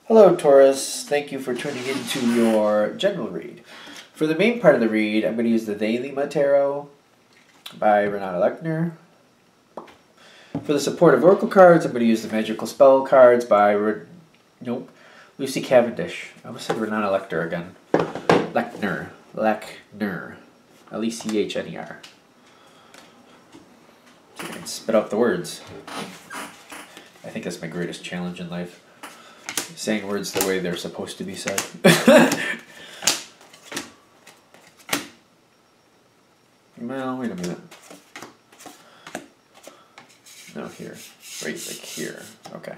Hello, Taurus. Thank you for tuning into your general read. For the main part of the read, I'm going to use the They Lima Tarot by Renata Lechner. For the supportive oracle cards, I'm going to use the Magical Spell cards by Lucy Cavendish. I almost said Renata Lechner again. Lechner. Lechner. So I can spit out the words. I think that's my greatest challenge in life. Saying words the way they're supposed to be said. Well, wait a minute. No, here. Right, like here. Okay.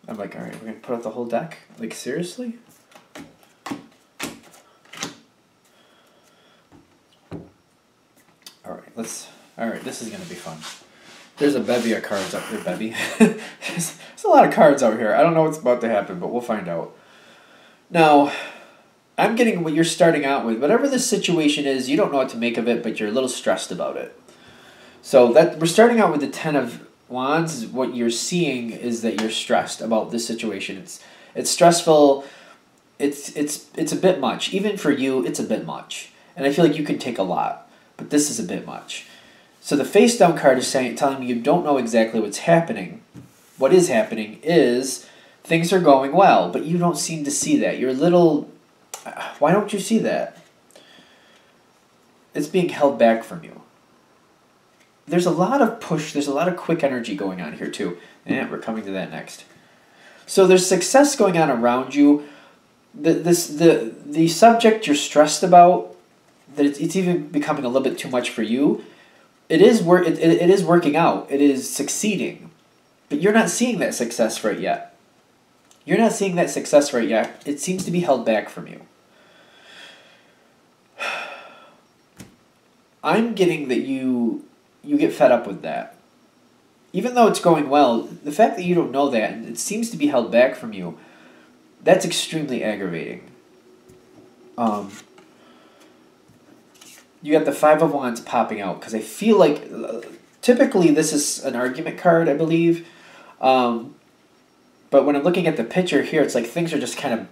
I'm like, alright, we're going to put out the whole deck? Like, seriously? Alright, this is going to be fun. There's a bevy of cards up there, bevy. There's a lot of cards out here. I don't know what's about to happen, but we'll find out. Now, I'm getting what you're starting out with. Whatever this situation is, you don't know what to make of it, but you're a little stressed about it. So we're starting out with the Ten of Wands. What you're seeing is that you're stressed about this situation. It's stressful. It's a bit much. Even for you, it's a bit much. And I feel like you can take a lot, but this is a bit much. So the face down card is telling me you don't know exactly what's happening. What is happening is things are going well, but you don't seem to see that. You're a little... Why don't you see that? It's being held back from you. There's a lot of push. There's a lot of quick energy going on here too. And we're coming to that next. So there's success going on around you. The subject you're stressed about, that it's even becoming a little bit too much for you. It is working out. It is succeeding. But you're not seeing that success right yet. You're not seeing that success right yet. It seems to be held back from you. I'm getting that you get fed up with that. Even though it's going well, the fact that you don't know that and it seems to be held back from you, that's extremely aggravating. You got the Five of Wands popping out because I feel like typically this is an argument card, I believe. But when I'm looking at the picture here, it's like things are just kind of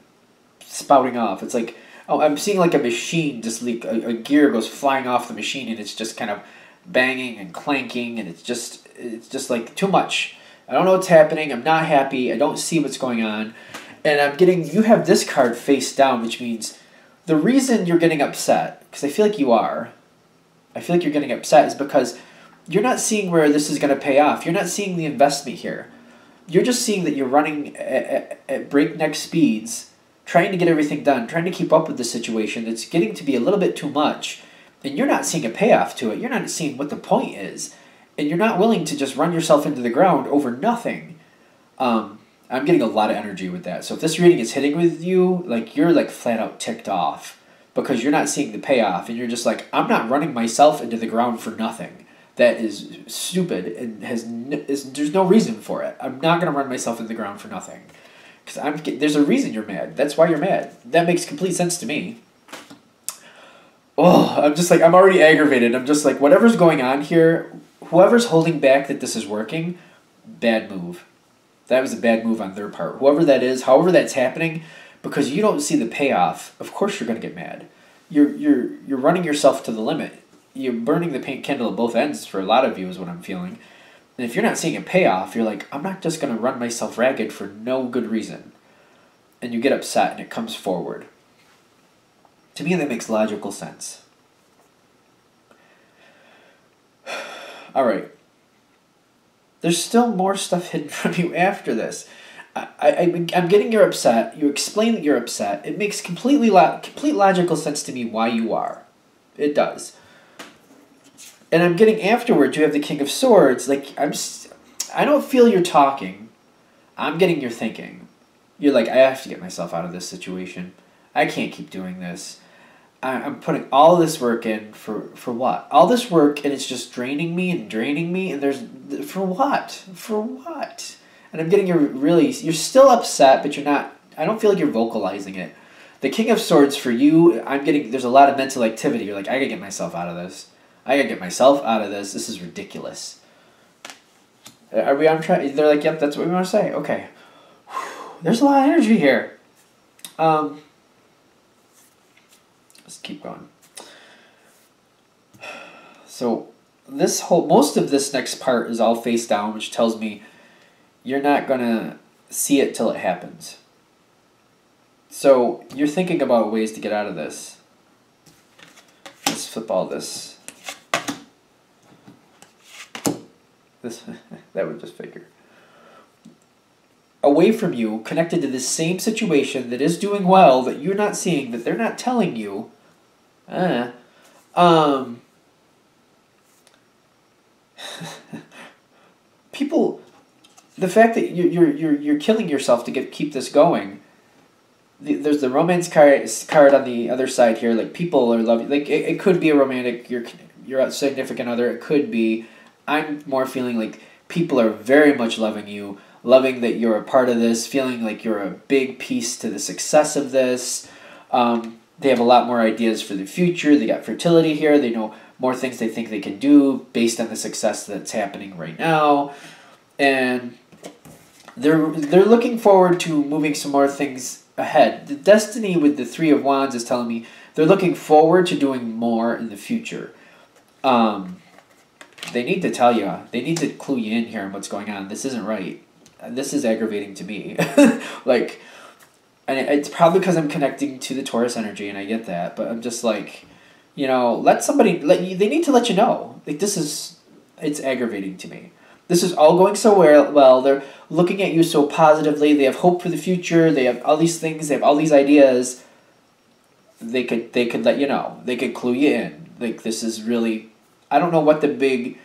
spouting off. It's like, oh, I'm seeing like a machine, just like a gear goes flying off the machine and it's just kind of banging and clanking and it's just like too much. I don't know what's happening. I'm not happy. I don't see what's going on. And you have this card face down, which means the reason you're getting upset, because I feel like you are, I feel like you're getting upset is because you're not seeing where this is going to pay off. You're not seeing the investment here. You're just seeing that you're running at breakneck speeds, trying to get everything done, trying to keep up with the situation. It's getting to be a little bit too much, and you're not seeing a payoff to it. You're not seeing what the point is, and you're not willing to just run yourself into the ground over nothing. I'm getting a lot of energy with that. So if this reading is hitting with you, like you're like flat out ticked off because you're not seeing the payoff, and you're just like, I'm not running myself into the ground for nothing. That is stupid and there's no reason for it. I'm not going to run myself into the ground for nothing. Because there's a reason you're mad. That's why you're mad. That makes complete sense to me. Oh, I'm just like, I'm already aggravated. I'm just like, whatever's going on here, whoever's holding back that this is working, bad move. That was a bad move on their part. Whoever that is, however that's happening, because you don't see the payoff, of course you're going to get mad. You're running yourself to the limit. You're burning the paint candle at both ends for a lot of you is what I'm feeling. And if you're not seeing a payoff, you're like, I'm not just going to run myself ragged for no good reason. And you get upset and it comes forward. To me, that makes logical sense. All right. There's still more stuff hidden from you after this. I'm getting you're upset. You explain that you're upset. It makes complete logical sense to me why you are. It does. And I'm getting afterwards, you have the King of Swords. Like, I don't feel you're talking. I'm getting you're thinking. You're like, I have to get myself out of this situation. I can't keep doing this. I'm putting all this work in for what? All this work, and it's just draining me, and there's, for what? For what? And I'm getting you're still upset, but you're not, I don't feel like you're vocalizing it. The King of Swords for you, there's a lot of mental activity. You're like, I gotta get myself out of this. I gotta get myself out of this. This is ridiculous. Are we on track? They're like, yep, that's what we want to say. Okay. There's a lot of energy here. Let's keep going. So most of this next part is all face down, which tells me you're not gonna see it till it happens. So you're thinking about ways to get out of this. Let's flip all this. That would just figure. Away from you, connected to this same situation that is doing well, that you're not seeing, that they're not telling you. People, the fact that you're killing yourself to keep this going. There's the romance card on the other side here. Like, people are loving. Like, it could be a romantic. Your significant other. It could be. I'm more feeling like people are very much loving you, loving that you're a part of this, feeling like you're a big piece to the success of this. They have a lot more ideas for the future. They got fertility here. They know more things they think they can do based on the success that's happening right now, and they're looking forward to moving some more things ahead. The destiny with the Three of Wands is telling me they're looking forward to doing more in the future. They need to tell you. They need to clue you in here on what's going on. This isn't right. This is aggravating to me. Like, and it's probably because I'm connecting to the Taurus energy, and I get that. But I'm just like, you know, they need to let you know. Like, it's aggravating to me. This is all going so well. They're looking at you so positively. They have hope for the future. They have all these things. They have all these ideas. They could let you know. They could clue you in. Like, this is really, I don't know what the big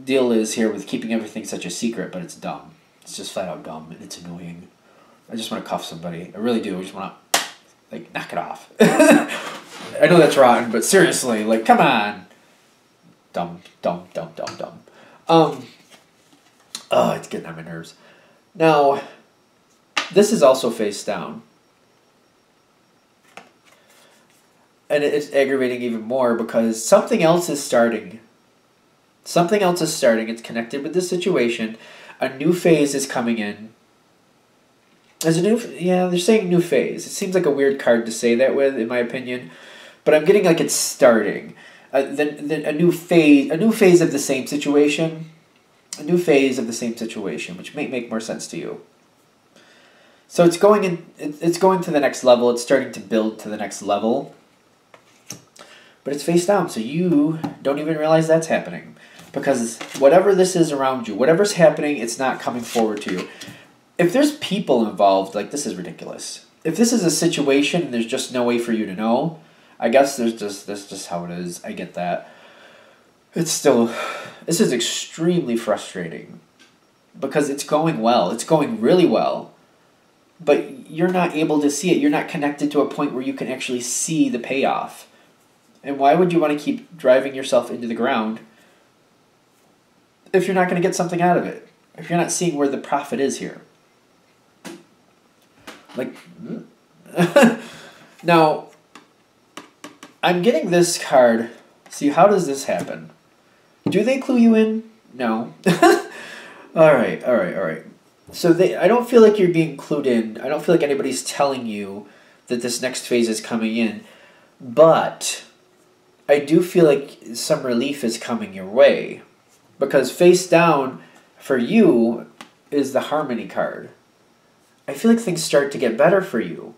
deal is here with keeping everything such a secret, but it's dumb. It's just flat out dumb, and it's annoying. I just want to cuff somebody. I really do. I just want to, like, knock it off. I know that's rotten, but seriously, like, come on. Dumb. Oh, it's getting on my nerves. Now, this is also face down. And it's aggravating even more because something else is starting. Something else is starting. It's connected with this situation. A new phase is coming in. There's they're saying new phase. It seems like a weird card to say that with, in my opinion. But I'm getting like it's starting. Then a new phase of the same situation. A new phase of the same situation, which may make more sense to you. So it's going to the next level. It's starting to build to the next level. But it's face down, so you don't even realize that's happening. Because whatever this is around you, whatever's happening, it's not coming forward to you. If there's people involved, like, this is ridiculous. If this is a situation and there's just no way for you to know, I guess that's just how it is. I get that. This is extremely frustrating. Because it's going well. It's going really well. But you're not able to see it. You're not connected to a point where you can actually see the payoff. And why would you want to keep driving yourself into the ground if you're not going to get something out of it? If you're not seeing where the profit is here? Like, now, I'm getting this card. See, how does this happen? Do they clue you in? No. All right. So I don't feel like you're being clued in. I don't feel like anybody's telling you that this next phase is coming in. But I do feel like some relief is coming your way. Because face down for you is the Harmony card. I feel like things start to get better for you.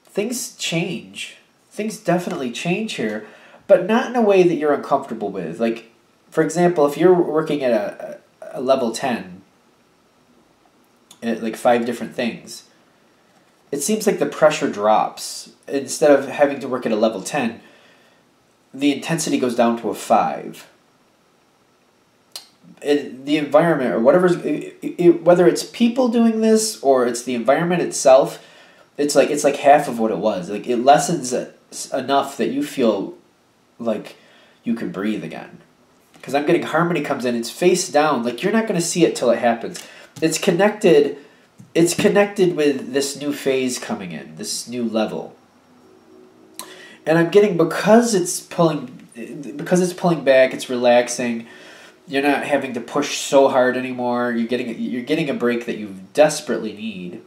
Things change. Things definitely change here, but not in a way that you're uncomfortable with. Like, for example, if you're working at a level 10, at like 5 different things, it seems like the pressure drops. Instead of having to work at a level 10, the intensity goes down to a 5. The environment, or whatever, whether it's people doing this or it's the environment itself, it's like half of what it was. Like, it lessens it enough that you feel like you can breathe again. Because I'm getting Harmony comes in, it's face down. Like, you're not going to see it till it happens. It's connected it's connected with this new phase coming in, this new level. And I'm getting, because it's pulling back, it's relaxing. You're not having to push so hard anymore. You're getting a break that you desperately need.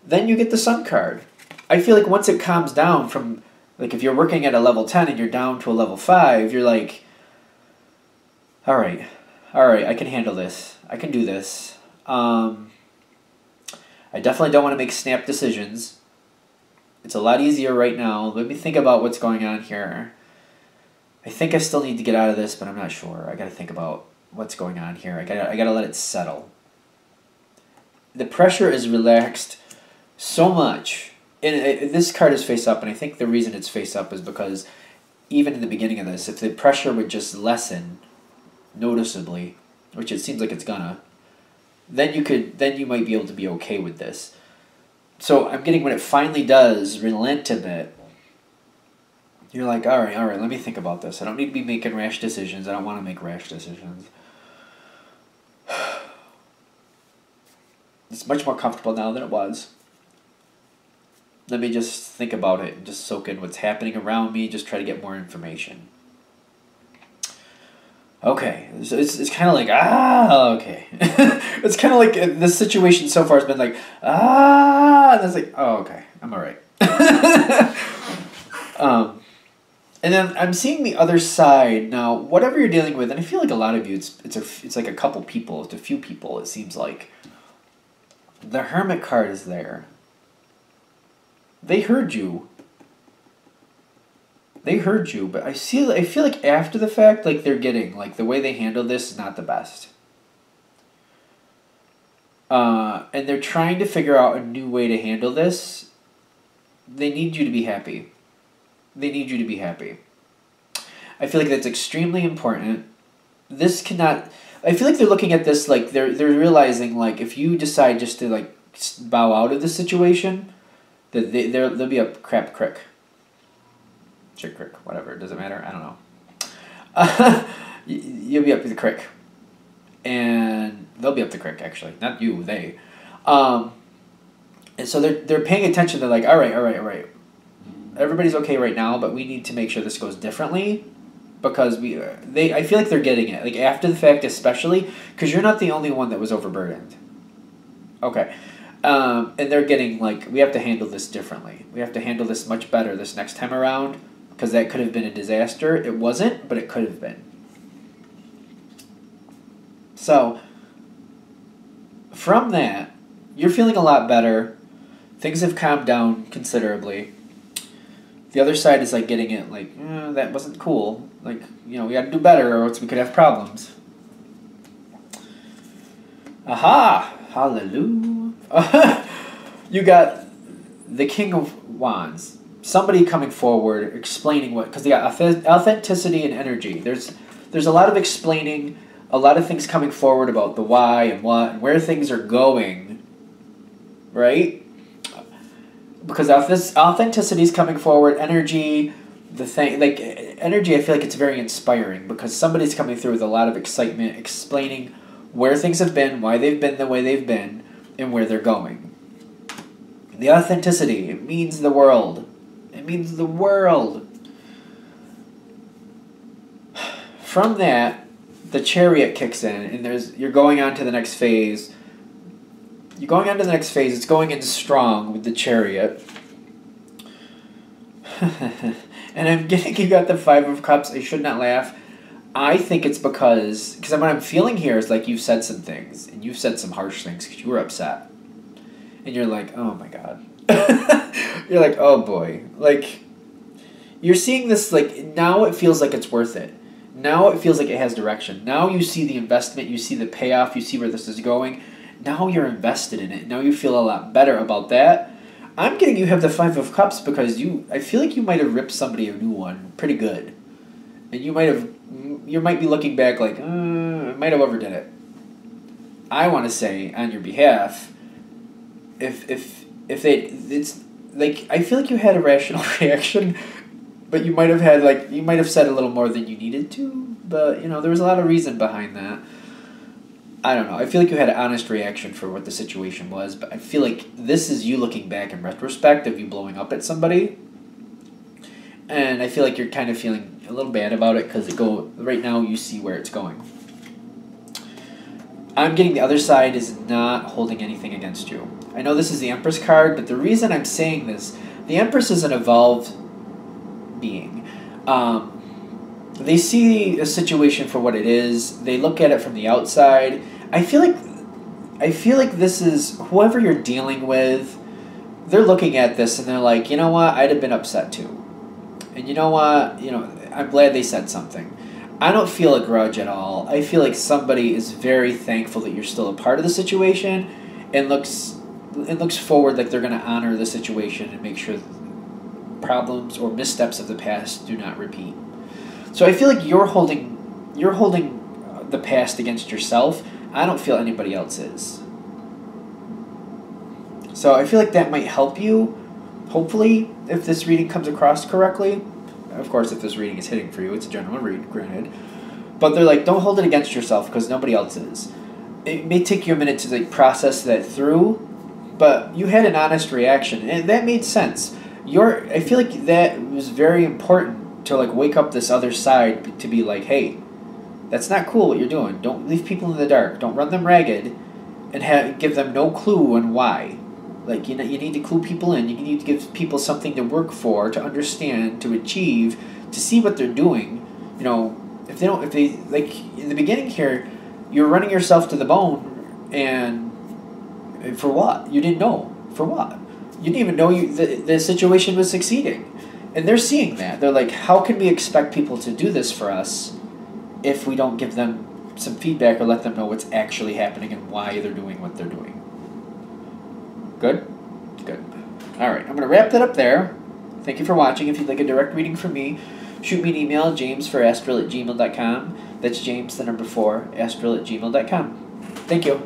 Then you get the Sun card. I feel like once it calms down from, like, if you're working at a level 10 and you're down to a level 5, you're like, all right, I can handle this. I can do this. I definitely don't want to make snap decisions. It's a lot easier right now. Let me think about what's going on here. I think I still need to get out of this, but I'm not sure. I got to think about what's going on here. I got to let it settle. The pressure is relaxed so much. And this card is face up, and I think the reason it's face up is because even in the beginning of this, if the pressure would just lessen noticeably, which it seems like it's gonna, then you might be able to be okay with this. So I'm getting, when it finally does relent a bit, you're like, all right, let me think about this. I don't need to be making rash decisions. I don't want to make rash decisions. It's much more comfortable now than it was. Let me just think about it and just soak in what's happening around me, just try to get more information. Okay, so it's kind of like, okay. It's kind of like this situation so far has been like, and it's like, oh, okay, I'm all right. And then I'm seeing the other side now. Whatever you're dealing with, and I feel like a lot of you, it's like a couple people, it's a few people. It seems like the Hermit card is there. They heard you. But I feel like after the fact, like they're getting, like the way they handle this is not the best. And they're trying to figure out a new way to handle this. They need you to be happy. I feel like that's extremely important. This cannot... I feel like they're looking at this like they're realizing, like, if you decide just to like bow out of the situation, that there'll be a crap crick. Chick crick, whatever, it doesn't matter. I don't know. You'll be up to the crick. And they'll be up the crick, actually. Not you, they. And so they're paying attention. They're like, all right. Everybody's okay right now, but we need to make sure this goes differently, because I feel like they're getting it, like after the fact, especially because you're not the only one that was overburdened. Okay, and they're getting, like, we have to handle this differently. We have to handle this much better this next time around, because that could have been a disaster. It wasn't, but it could have been. So from that, you're feeling a lot better. Things have calmed down considerably. The other side is like getting it, like, that wasn't cool. Like, we got to do better, or else we could have problems. Aha! Hallelujah. You got the King of Wands. Somebody coming forward, explaining what, because they got authenticity and energy. There's a lot of explaining, a lot of things coming forward about the why and what and where things are going, right? Because this authenticity is coming forward, energy, energy, I feel like it's very inspiring, because somebody's coming through with a lot of excitement, explaining where things have been, why they've been the way they've been, and where they're going. The authenticity, it means the world. It means the world. From that, the Chariot kicks in, and you're going on to the next phase. It's going in strong with the Chariot. And I'm getting, you got the Five of Cups. I should not laugh. I think it's because what I'm feeling here is like you've said some things, and you've said some harsh things because you were upset. And you're like, oh my God. You're like, oh boy. Like, you're seeing this, like, now it feels like it's worth it. Now it feels like it has direction. Now you see the investment, you see the payoff, you see where this is going. Now you're invested in it. Now you feel a lot better about that. I'm getting you have the Five of Cups because I feel like you might have ripped somebody a new one pretty good. And you might be looking back like, I might have overdid it. I want to say on your behalf, it's like, I feel like you had a rational reaction, but you might have said a little more than you needed to, but there was a lot of reason behind that. I don't know. I feel like you had an honest reaction for what the situation was, but I feel like this is you looking back in retrospect of you blowing up at somebody. And I feel like you're kind of feeling a little bad about it because right now you see where it's going. I'm getting the other side is not holding anything against you. I know this is the Empress card, but the reason I'm saying this, the Empress is an evolved being. They see a situation for what it is. They look at it from the outside. I feel like this is whoever you're dealing with. They're looking at this and they're like, you know what? I'd have been upset too. And you know what? I'm glad they said something. I don't feel a grudge at all. I feel like somebody is very thankful that you're still a part of the situation and looks forward like they're going to honor the situation and make sure problems or missteps of the past do not repeat. So I feel like you're holding the past against yourself. I don't feel anybody else is. So I feel like that might help you, hopefully, if this reading comes across correctly. Of course, if this reading is hitting for you, it's a general read, granted. But they're like, don't hold it against yourself because nobody else is. It may take you a minute to process that through, but you had an honest reaction, and that made sense. I feel like that was very important to wake up this other side to be like, hey, that's not cool what you're doing. Don't leave people in the dark. Don't run them ragged, and give them no clue on why. You need to clue people in. You need to give people something to work for, to understand, to achieve, to see what they're doing. If they in the beginning here, you're running yourself to the bone, and for what? You didn't know. For what? You didn't even know the situation was succeeding. And they're seeing that. They're like, how can we expect people to do this for us if we don't give them some feedback or let them know what's actually happening and why they're doing what they're doing? Good? Good. All right, I'm going to wrap that up there. Thank you for watching. If you'd like a direct reading from me, shoot me an email, james4astral@gmail.com. That's James, the number 4, astral@gmail.com. Thank you.